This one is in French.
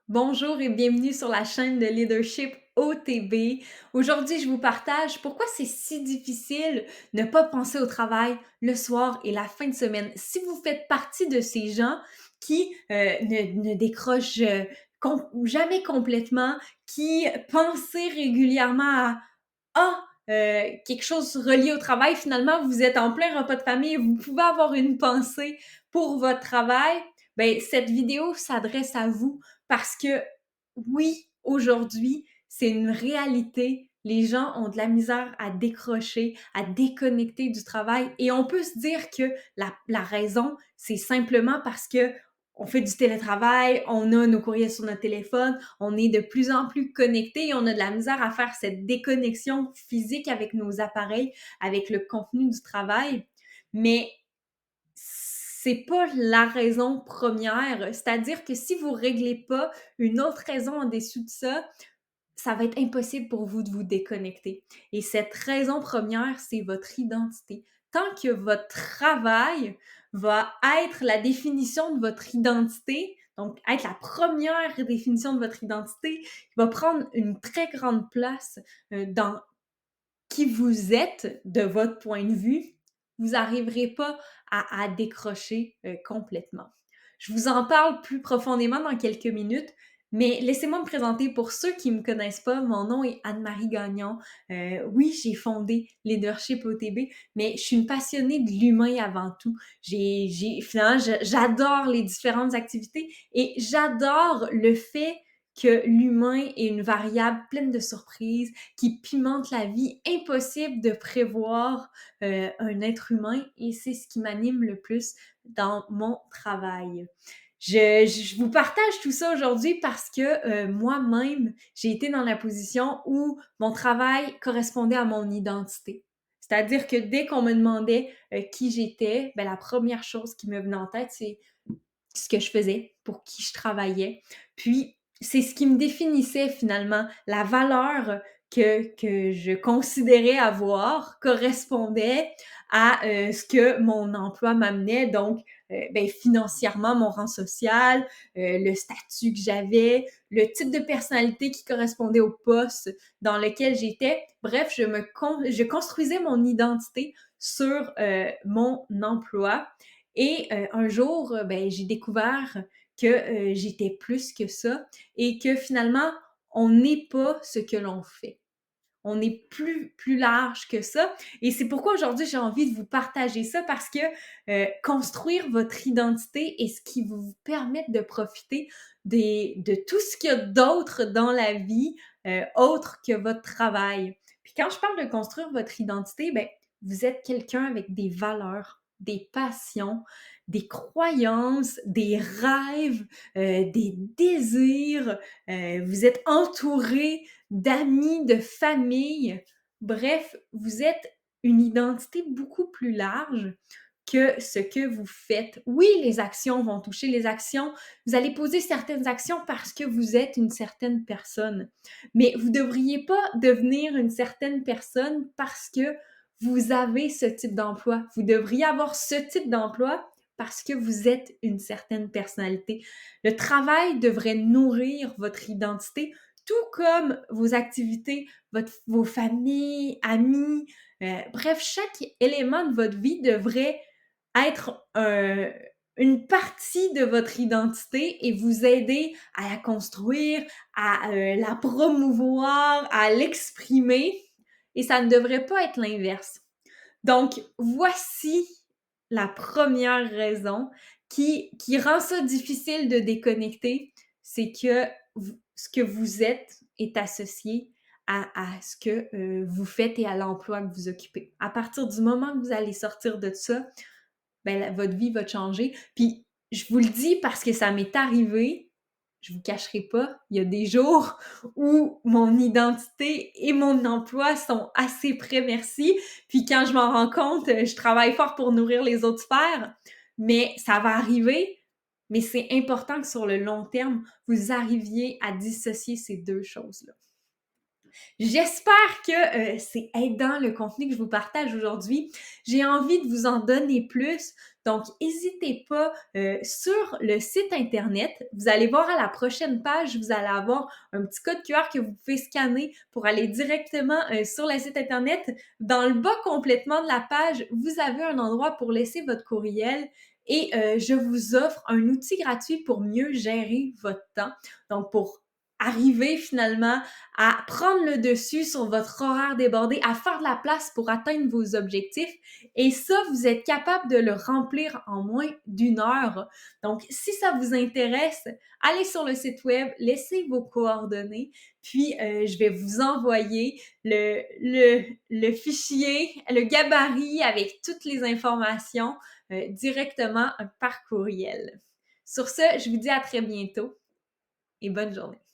Bonjour et bienvenue sur la chaîne de Leadership OTB. Aujourd'hui, je vous partage pourquoi c'est si difficile de ne pas penser au travail le soir et la fin de semaine. Si vous faites partie de ces gens qui ne décrochent jamais complètement, qui pensent régulièrement à quelque chose relié au travail, finalement, vous êtes en plein repas de famille et vous pouvez avoir une pensée pour votre travail, ben cette vidéo s'adresse à vous parce que oui, aujourd'hui, c'est une réalité. Les gens ont de la misère à décrocher, à déconnecter du travail et on peut se dire que la raison, c'est simplement parce que on fait du télétravail, on a nos courriels sur notre téléphone, on est de plus en plus connectés et on a de la misère à faire cette déconnexion physique avec nos appareils, avec le contenu du travail. Mais c'est pas la raison première. C'est-à-dire que si vous réglez pas une autre raison en dessous de ça, ça va être impossible pour vous de vous déconnecter. Et cette raison première, c'est votre identité. Tant que votre travail va être la définition de votre identité, donc être la première définition de votre identité, il va prendre une très grande place dans qui vous êtes de votre point de vue, vous n'arriverez pas à décrocher complètement. Je vous en parle plus profondément dans quelques minutes, mais laissez-moi me présenter pour ceux qui ne me connaissent pas. Mon nom est Anne-Marie Gagnon. Oui, j'ai fondé Leadership OTB, mais je suis une passionnée de l'humain avant tout. Finalement, j'adore les différentes activités et j'adore le fait que l'humain est une variable pleine de surprises, qui pimente la vie, impossible de prévoir un être humain et c'est ce qui m'anime le plus dans mon travail. Je vous partage tout ça aujourd'hui parce que moi-même, j'ai été dans la position où mon travail correspondait à mon identité. C'est-à-dire que dès qu'on me demandait qui j'étais, ben, la première chose qui me venait en tête, c'est ce que je faisais, pour qui je travaillais. Puis, c'est ce qui me définissait finalement. La valeur que je considérais avoir correspondait à ce que mon emploi m'amenait. Donc, ben, financièrement, mon rang social, le statut que j'avais, le type de personnalité qui correspondait au poste dans lequel j'étais. Bref, je construisais mon identité sur mon emploi. Et un jour, ben, j'ai découvert que j'étais plus que ça et que finalement, on n'est pas ce que l'on fait. On est plus large que ça. Et c'est pourquoi aujourd'hui, j'ai envie de vous partager ça parce que construire votre identité est ce qui va vous permettre de profiter de tout ce qu'il y a d'autre dans la vie, autre que votre travail. Puis quand je parle de construire votre identité, ben, vous êtes quelqu'un avec des valeurs, des passions, des croyances, des rêves, des désirs. Vous êtes entouré d'amis, de famille. Bref, vous êtes une identité beaucoup plus large que ce que vous faites. Oui, les actions vont toucher les actions. Vous allez poser certaines actions parce que vous êtes une certaine personne. Mais vous ne devriez pas devenir une certaine personne parce que vous avez ce type d'emploi. Vous devriez avoir ce type d'emploi parce que vous êtes une certaine personnalité. Le travail devrait nourrir votre identité, tout comme vos activités, vos familles, amis. Bref, chaque élément de votre vie devrait être une partie de votre identité et vous aider à la construire, à la promouvoir, à l'exprimer. Et ça ne devrait pas être l'inverse. Donc, voici la première raison qui rend ça difficile de déconnecter, c'est que ce que vous êtes est associé à ce que vous faites et à l'emploi que vous occupez. À partir du moment que vous allez sortir de ça, ben, votre vie va changer. Puis, je vous le dis parce que ça m'est arrivé, je vous cacherai pas, il y a des jours où mon identité et mon emploi sont assez près, merci. Puis quand je m'en rends compte, je travaille fort pour nourrir les autres sphères, mais ça va arriver. Mais c'est important que sur le long terme, vous arriviez à dissocier ces deux choses-là. J'espère que c'est aidant le contenu que je vous partage aujourd'hui. J'ai envie de vous en donner plus. Donc, n'hésitez pas sur le site Internet. Vous allez voir à la prochaine page, vous allez avoir un petit code QR que vous pouvez scanner pour aller directement sur le site Internet. Dans le bas complètement de la page, vous avez un endroit pour laisser votre courriel et je vous offre un outil gratuit pour mieux gérer votre temps. Donc, pour arriver finalement à prendre le dessus sur votre horaire débordé, à faire de la place pour atteindre vos objectifs. Et ça, vous êtes capable de le remplir en moins d'1 heure. Donc, si ça vous intéresse, allez sur le site web, laissez vos coordonnées, puis je vais vous envoyer le fichier, le gabarit avec toutes les informations directement par courriel. Sur ce, je vous dis à très bientôt et bonne journée.